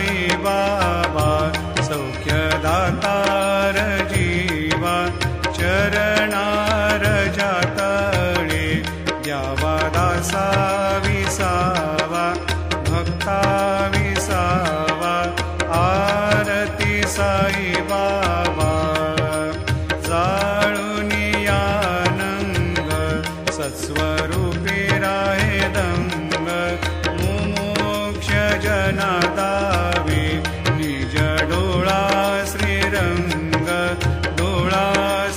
साई बाबा सौख्यदातार जीवा चरणार जातळे द्यावा दासा विसावा भक्ता विसावा आरती साई बाबा जाळूनी आनंद सत्स्वरूपी राहे दंग मुमोक्ष जना दावे निज डोळा श्रीरंग डोळा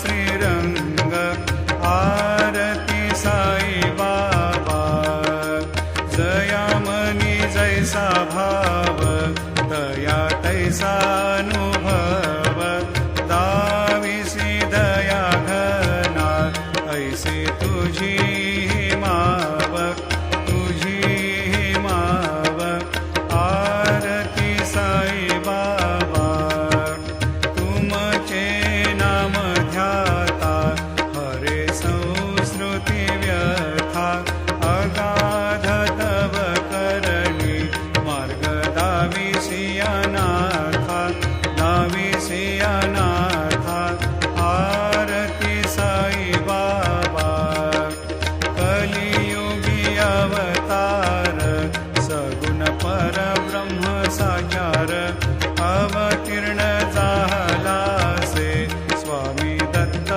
श्रीरंग आरती साई बाबा जयामनी जैसा भाव दया तैसा अनुभव दाविसी दया घना ऐसे तुझी माव तुझी माव आरती साई बाबा तुमचे नाम ध्याता हरे संस्कृती व्यथा अगाध तव करणी मार्ग दाविसी अनाथा दाविसी अनाथा आरती साई बाबा कलियुगी अवतार सगुण परब्रह्म साचार अवतीर्ण झालासे स्वामी दत्त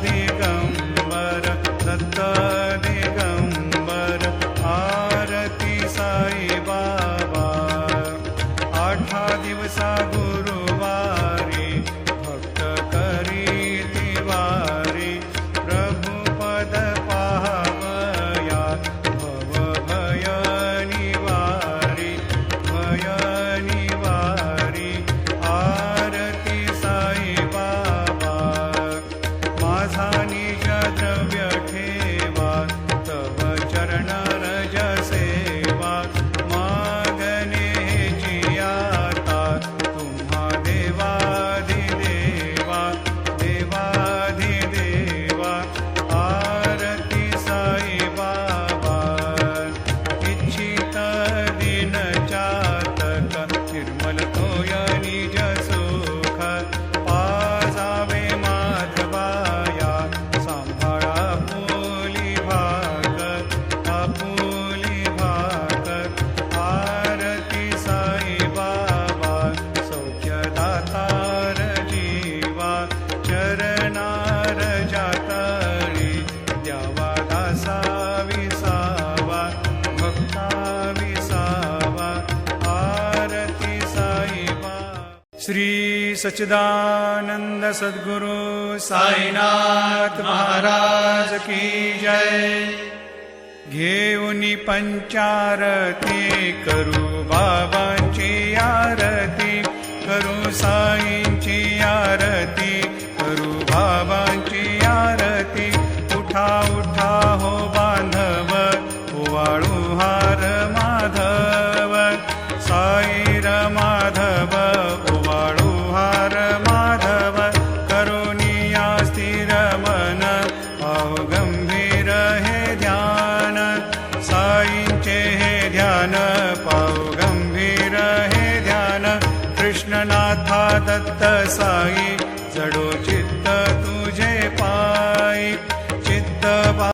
दिगंबर दत्त दिगंबर आरती साई बाबा आठा दिवसा गुरुवारी भक्त करी तिवारी प्रभु पद पाहवया भव भय निवारी आरती साई बाबा माझा निज द्रव्य ठेवा तव चरण रज सेवा मागणे जियाता तुम्हा देवाधिदेवा देवाधिदेवा आरती साई बाबा इच्छित दिन चातक निर्मल तोय निज सुख पाजावे माधवाया सांभाळा आपुली भाग आरती साई बाबा सौख्यदातार जीवा चरणार जातळी द्यावा दासा विसावा भक्ता विसावा आरती साई बाबा श्री सच्चिदानंद सद्गुरु साईनाथ महाराज की जय घेऊनी पंचारती करू बाबांची आरती करू साईंची आरती करू बाबांची आरती उठा उठा हो बांधव ओवाळू